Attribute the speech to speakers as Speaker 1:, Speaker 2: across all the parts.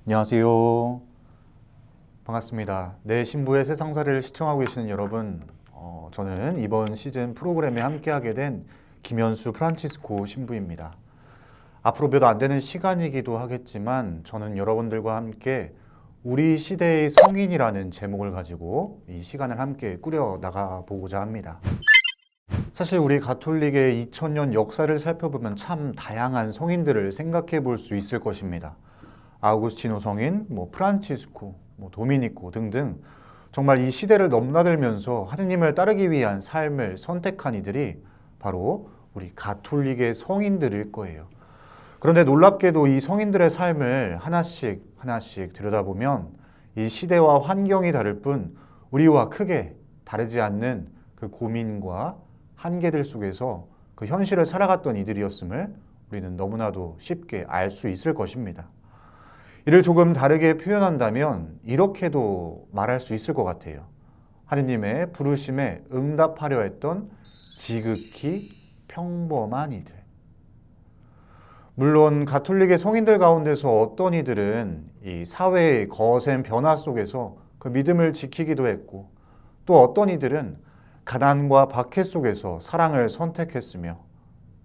Speaker 1: 안녕하세요. 반갑습니다. 내 신부의 세상살이를 시청하고 계시는 여러분, 저는 이번 시즌 프로그램에 함께하게 된 김현수 프란치스코 신부입니다. 앞으로 몇 안 되는 시간이기도 하겠지만 저는 여러분들과 함께 우리 시대의 성인이라는 제목을 가지고 이 시간을 함께 꾸려 나가 보고자 합니다. 사실 우리 가톨릭의 2000년 역사를 살펴보면 참 다양한 성인들을 생각해 볼 수 있을 것입니다. 아우구스티노 성인, 프란치스코, 도미니코 등등 정말 이 시대를 넘나들면서 하느님을 따르기 위한 삶을 선택한 이들이 바로 우리 가톨릭의 성인들일 거예요. 그런데 놀랍게도 이 성인들의 삶을 하나씩 들여다보면 이 시대와 환경이 다를 뿐 우리와 크게 다르지 않는 그 고민과 한계들 속에서 그 현실을 살아갔던 이들이었음을 우리는 너무나도 쉽게 알 수 있을 것입니다. 이를 조금 다르게 표현한다면 이렇게도 말할 수 있을 것 같아요. 하느님의 부르심에 응답하려 했던 지극히 평범한 이들. 물론 가톨릭의 성인들 가운데서 어떤 이들은 이 사회의 거센 변화 속에서 그 믿음을 지키기도 했고, 또 어떤 이들은 가난과 박해 속에서 사랑을 선택했으며,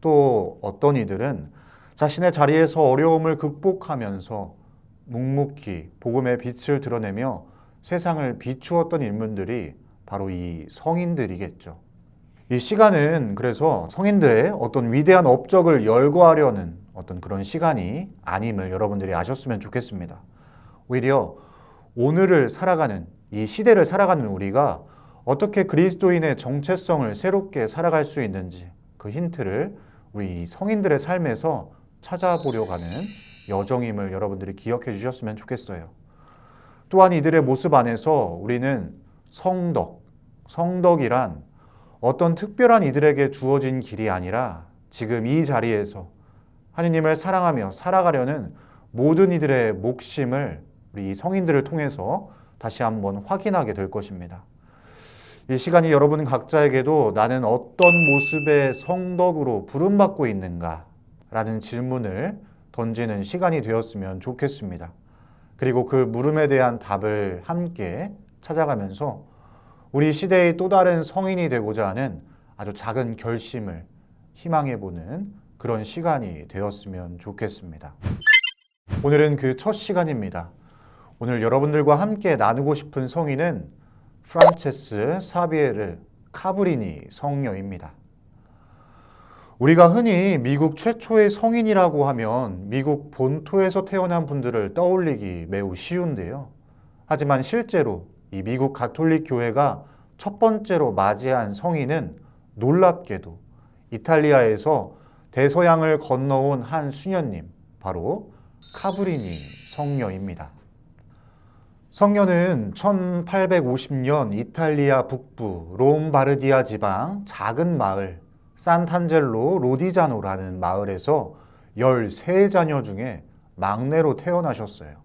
Speaker 1: 또 어떤 이들은 자신의 자리에서 어려움을 극복하면서 묵묵히 복음의 빛을 드러내며 세상을 비추었던 인물들이 바로 이 성인들이겠죠. 이 시간은 그래서 성인들의 어떤 위대한 업적을 열거하려는 어떤 그런 시간이 아님을 여러분들이 아셨으면 좋겠습니다. 오히려 오늘을 살아가는, 이 시대를 살아가는 우리가 어떻게 그리스도인의 정체성을 새롭게 살아갈 수 있는지 그 힌트를 우리 성인들의 삶에서 찾아보려 가는 여정임을 여러분들이 기억해 주셨으면 좋겠어요. 또한 이들의 모습 안에서 우리는 성덕이란 어떤 특별한 이들에게 주어진 길이 아니라 지금 이 자리에서 하느님을 사랑하며 살아가려는 모든 이들의 목심을 우리 성인들을 통해서 다시 한번 확인하게 될 것입니다. 이 시간이 여러분 각자에게도 나는 어떤 모습의 성덕으로 부름받고 있는가? 라는 질문을 던지는 시간이 되었으면 좋겠습니다. 그리고 그 물음에 대한 답을 함께 찾아가면서 우리 시대의 또 다른 성인이 되고자 하는 아주 작은 결심을 희망해보는 그런 시간이 되었으면 좋겠습니다. 오늘은 그 첫 시간입니다. 오늘 여러분들과 함께 나누고 싶은 성인은 프란체스 사비에르 카브리니 성녀입니다. 우리가 흔히 미국 최초의 성인이라고 하면 미국 본토에서 태어난 분들을 떠올리기 매우 쉬운데요. 하지만 실제로 이 미국 가톨릭 교회가 첫 번째로 맞이한 성인은 놀랍게도 이탈리아에서 대서양을 건너온 한 수녀님, 바로 카브리니 성녀입니다. 성녀는 1850년 이탈리아 북부 롬바르디아 지방 작은 마을 산탄젤로 로디자노라는 마을에서 13자녀 중에 막내로 태어나셨어요.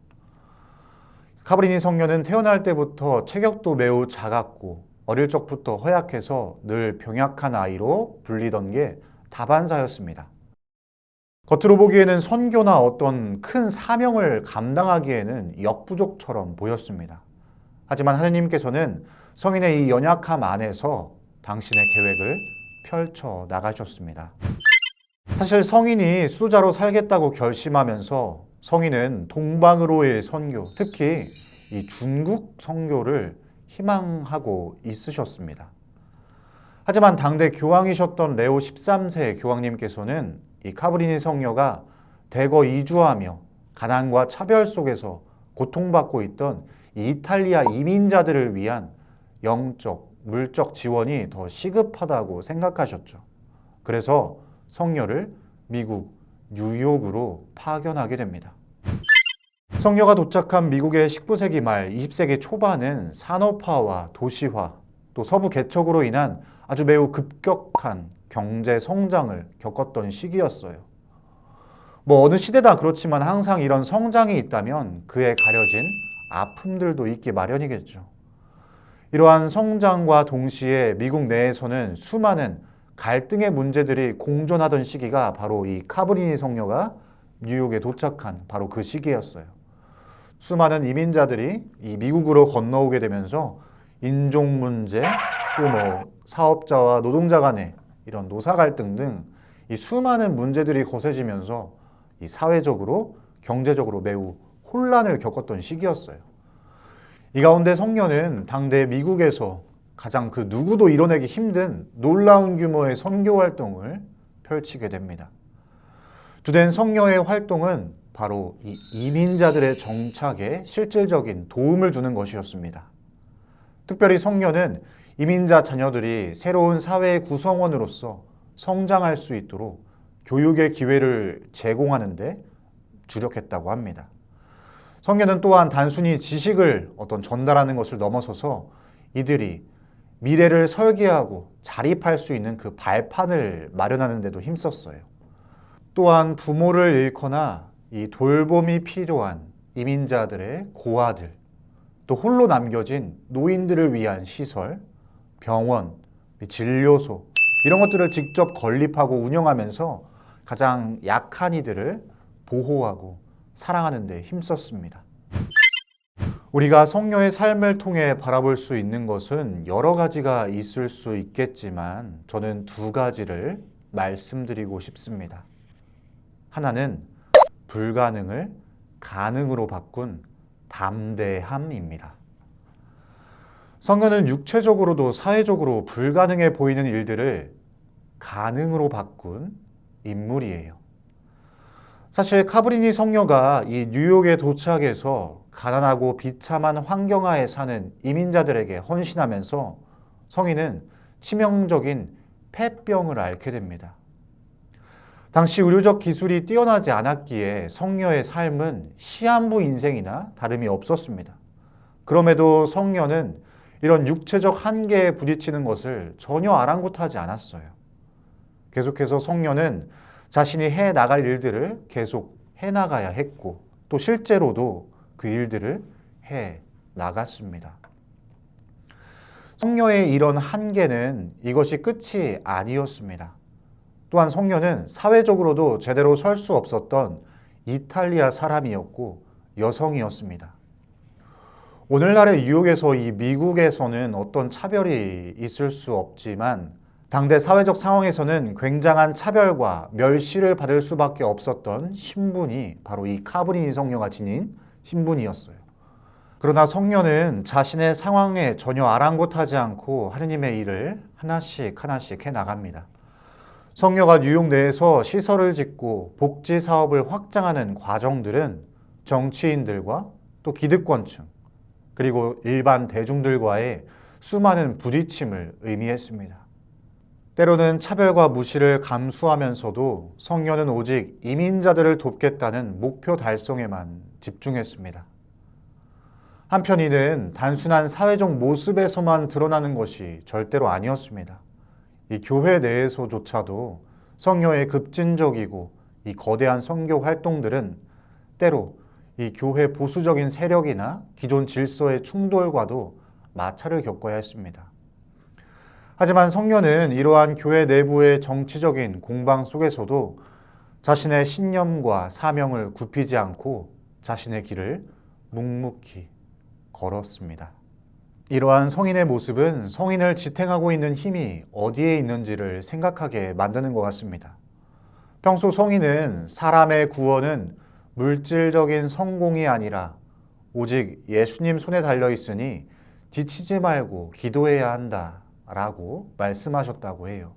Speaker 1: 카브리니 성녀는 태어날 때부터 체격도 매우 작았고 어릴 적부터 허약해서 늘 병약한 아이로 불리던 게 다반사였습니다. 겉으로 보기에는 선교나 어떤 큰 사명을 감당하기에는 역부족처럼 보였습니다. 하지만 하느님께서는 성인의 이 연약함 안에서 당신의 계획을 펼쳐 나가셨습니다. 사실 성인이 수도자로 살겠다고 결심하면서 성인은 동방으로의 선교, 특히 이 중국 선교를 희망하고 있으셨습니다. 하지만 당대 교황이셨던 레오 13세 교황님께서는 이 카브리니 성녀가 대거 이주하며 가난과 차별 속에서 고통받고 있던 이 이탈리아 이민자들을 위한 영적, 물적 지원이 더 시급하다고 생각하셨죠. 그래서 성녀를 미국 뉴욕으로 파견하게 됩니다. 성녀가 도착한 미국의 19세기 말 20세기 초반은 산업화와 도시화, 또 서부 개척으로 인한 아주 매우 급격한 경제 성장을 겪었던 시기였어요. 어느 시대다 그렇지만 항상 이런 성장이 있다면 그에 가려진 아픔들도 있기 마련이겠죠. 이러한 성장과 동시에 미국 내에서는 수많은 갈등의 문제들이 공존하던 시기가 바로 이 카브리니 성녀가 뉴욕에 도착한 바로 그 시기였어요. 수많은 이민자들이 이 미국으로 건너오게 되면서 인종 문제, 또 사업자와 노동자 간의 이런 노사 갈등 등 이 수많은 문제들이 거세지면서 이 사회적으로, 경제적으로 매우 혼란을 겪었던 시기였어요. 이 가운데 성녀는 당대 미국에서 가장 그 누구도 이뤄내기 힘든 놀라운 규모의 선교 활동을 펼치게 됩니다. 주된 성녀의 활동은 바로 이 이민자들의 정착에 실질적인 도움을 주는 것이었습니다. 특별히 성녀는 이민자 자녀들이 새로운 사회의 구성원으로서 성장할 수 있도록 교육의 기회를 제공하는 데 주력했다고 합니다. 성녀는 또한 단순히 지식을 전달하는 것을 넘어서서 이들이 미래를 설계하고 자립할 수 있는 그 발판을 마련하는 데도 힘썼어요. 또한 부모를 잃거나 이 돌봄이 필요한 이민자들의 고아들, 또 홀로 남겨진 노인들을 위한 시설, 병원, 진료소 이런 것들을 직접 건립하고 운영하면서 가장 약한 이들을 보호하고 사랑하는 데 힘썼습니다. 우리가 성녀의 삶을 통해 바라볼 수 있는 것은 여러 가지가 있을 수 있겠지만 저는 두 가지를 말씀드리고 싶습니다. 하나는 불가능을 가능으로 바꾼 담대함입니다. 성녀는 육체적으로도 사회적으로 불가능해 보이는 일들을 가능으로 바꾼 인물이에요. 사실 카브리니 성녀가 이 뉴욕에 도착해서 가난하고 비참한 환경하에 사는 이민자들에게 헌신하면서 성인은 치명적인 폐병을 앓게 됩니다. 당시 의료적 기술이 뛰어나지 않았기에 성녀의 삶은 시한부 인생이나 다름이 없었습니다. 그럼에도 성녀는 이런 육체적 한계에 부딪히는 것을 전혀 아랑곳하지 않았어요. 계속해서 성녀는 자신이 해 나갈 일들을 계속 해 나가야 했고 또 실제로도 그 일들을 해 나갔습니다. 성녀의 이런 한계는 이것이 끝이 아니었습니다. 또한 성녀는 사회적으로도 제대로 설 수 없었던 이탈리아 사람이었고 여성이었습니다. 오늘날의 뉴욕에서 이 미국에서는 어떤 차별이 있을 수 없지만 당대 사회적 상황에서는 굉장한 차별과 멸시를 받을 수밖에 없었던 신분이 바로 이 카브리니 성녀가 지닌 신분이었어요. 그러나 성녀는 자신의 상황에 전혀 아랑곳하지 않고 하느님의 일을 하나씩 하나씩 해나갑니다. 성녀가 뉴욕 내에서 시설을 짓고 복지 사업을 확장하는 과정들은 정치인들과 또 기득권층 그리고 일반 대중들과의 수많은 부딪힘을 의미했습니다. 때로는 차별과 무시를 감수하면서도 성녀는 오직 이민자들을 돕겠다는 목표 달성에만 집중했습니다. 한편 이는 단순한 사회적 모습에서만 드러나는 것이 절대로 아니었습니다. 이 교회 내에서조차도 성녀의 급진적이고 이 거대한 선교 활동들은 때로 이 교회 보수적인 세력이나 기존 질서의 충돌과도 마찰을 겪어야 했습니다. 하지만 성녀는 이러한 교회 내부의 정치적인 공방 속에서도 자신의 신념과 사명을 굽히지 않고 자신의 길을 묵묵히 걸었습니다. 이러한 성인의 모습은 성인을 지탱하고 있는 힘이 어디에 있는지를 생각하게 만드는 것 같습니다. 평소 성인은 사람의 구원은 물질적인 성공이 아니라 오직 예수님 손에 달려 있으니 지치지 말고 기도해야 한다 라고 말씀하셨다고 해요.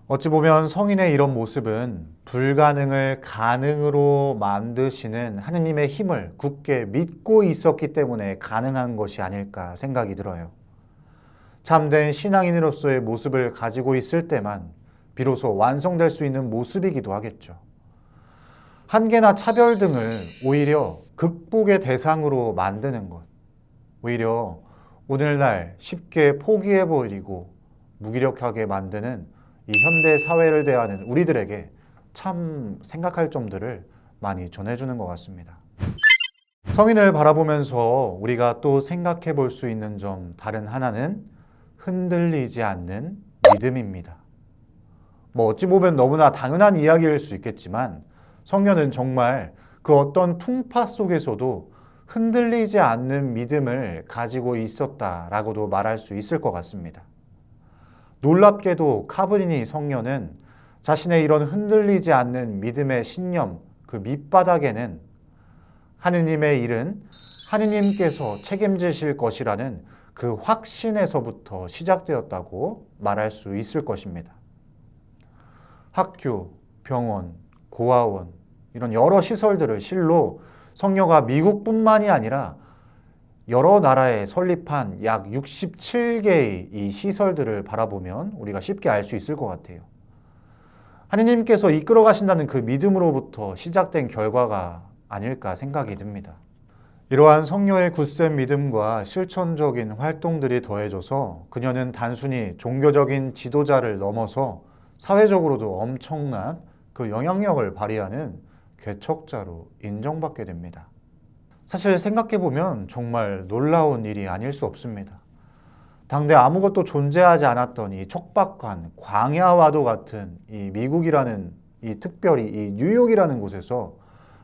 Speaker 1: 어찌 보면 성인의 이런 모습은 불가능을 가능으로 만드시는 하느님의 힘을 굳게 믿고 있었기 때문에 가능한 것이 아닐까 생각이 들어요. 참된 신앙인으로서의 모습을 가지고 있을 때만 비로소 완성될 수 있는 모습이기도 하겠죠. 한계나 차별 등을 오히려 극복의 대상으로 만드는 것, 오히려 오늘날 쉽게 포기해버리고 무기력하게 만드는 이 현대 사회를 대하는 우리들에게 참 생각할 점들을 많이 전해주는 것 같습니다. 성인을 바라보면서 우리가 또 생각해 볼 수 있는 점 다른 하나는 흔들리지 않는 믿음입니다. 어찌 보면 너무나 당연한 이야기일 수 있겠지만 성녀는 정말 그 어떤 풍파 속에서도 흔들리지 않는 믿음을 가지고 있었다라고도 말할 수 있을 것 같습니다. 놀랍게도 카브리니 성녀는 자신의 이런 흔들리지 않는 믿음의 신념, 그 밑바닥에는 하느님의 일은 하느님께서 책임지실 것이라는 그 확신에서부터 시작되었다고 말할 수 있을 것입니다. 학교, 병원, 고아원 이런 여러 시설들을 실로 성녀가 미국뿐만이 아니라 여러 나라에 설립한 약 67개의 이 시설들을 바라보면 우리가 쉽게 알 수 있을 것 같아요. 하느님께서 이끌어 가신다는 그 믿음으로부터 시작된 결과가 아닐까 생각이 듭니다. 이러한 성녀의 굳센 믿음과 실천적인 활동들이 더해져서 그녀는 단순히 종교적인 지도자를 넘어서 사회적으로도 엄청난 그 영향력을 발휘하는 개척자로 인정받게 됩니다. 사실 생각해보면 정말 놀라운 일이 아닐 수 없습니다. 당대 아무것도 존재하지 않았던 이 척박한 광야와도 같은 이 미국이라는 이 특별히 이 뉴욕이라는 곳에서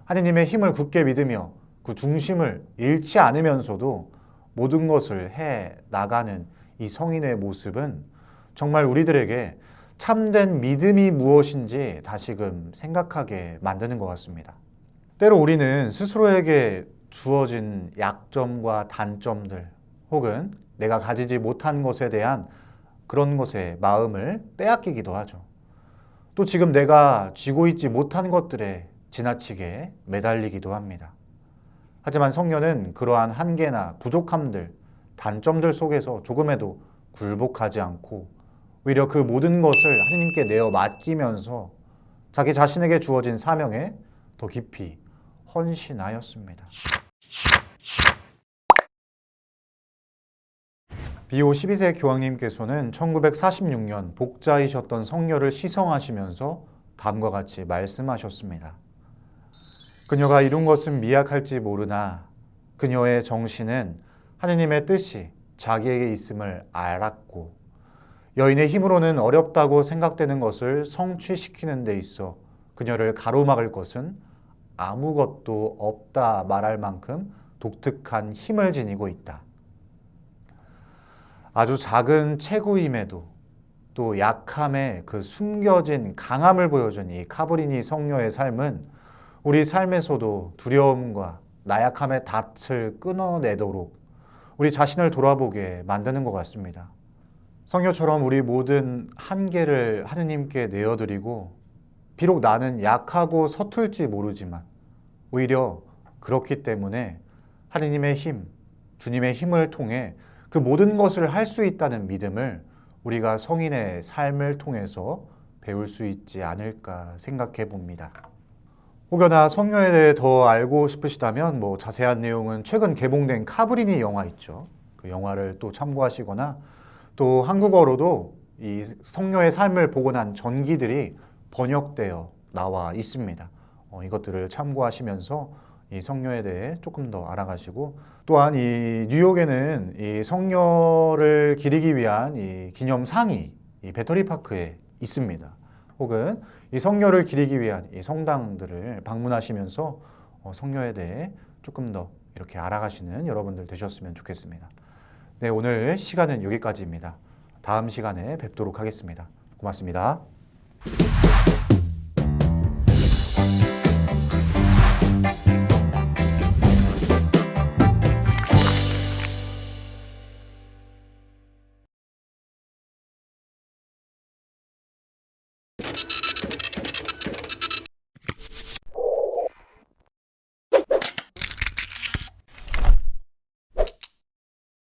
Speaker 1: 하느님의 힘을 굳게 믿으며 그 중심을 잃지 않으면서도 모든 것을 해 나가는 이 성인의 모습은 정말 우리들에게 참된 믿음이 무엇인지 다시금 생각하게 만드는 것 같습니다. 때로 우리는 스스로에게 주어진 약점과 단점들 혹은 내가 가지지 못한 것에 대한 그런 것에 마음을 빼앗기기도 하죠. 또 지금 내가 쥐고 있지 못한 것들에 지나치게 매달리기도 합니다. 하지만 성녀는 그러한 한계나 부족함들, 단점들 속에서 조금에도 굴복하지 않고 오히려 그 모든 것을 하느님께 내어 맡기면서 자기 자신에게 주어진 사명에 더 깊이 헌신하였습니다. 비오 12세 교황님께서는 1946년 복자이셨던 성녀를 시성하시면서 다음과 같이 말씀하셨습니다. 그녀가 이룬 것은 미약할지 모르나 그녀의 정신은 하느님의 뜻이 자기에게 있음을 알았고 여인의 힘으로는 어렵다고 생각되는 것을 성취시키는 데 있어 그녀를 가로막을 것은 아무것도 없다 말할 만큼 독특한 힘을 지니고 있다. 아주 작은 체구임에도 또 약함에 그 숨겨진 강함을 보여준 이 카브리니 성녀의 삶은 우리 삶에서도 두려움과 나약함의 닻을 끊어내도록 우리 자신을 돌아보게 만드는 것 같습니다. 성녀처럼 우리 모든 한계를 하느님께 내어드리고 비록 나는 약하고 서툴지 모르지만 오히려 그렇기 때문에 하느님의 힘, 주님의 힘을 통해 그 모든 것을 할 수 있다는 믿음을 우리가 성인의 삶을 통해서 배울 수 있지 않을까 생각해 봅니다. 혹여나 성녀에 대해 더 알고 싶으시다면 자세한 내용은 최근 개봉된 카브리니 영화 있죠. 그 영화를 또 참고하시거나 또 한국어로도 이 성녀의 삶을 보고 난 전기들이 번역되어 나와 있습니다. 이것들을 참고하시면서 이 성녀에 대해 조금 더 알아가시고 또한 이 뉴욕에는 이 성녀를 기리기 위한 이 기념상이 이 배터리파크에 있습니다. 혹은 이 성녀를 기리기 위한 이 성당들을 방문하시면서 성녀에 대해 조금 더 이렇게 알아가시는 여러분들 되셨으면 좋겠습니다. 네, 오늘 시간은 여기까지입니다. 다음 시간에 뵙도록 하겠습니다. 고맙습니다.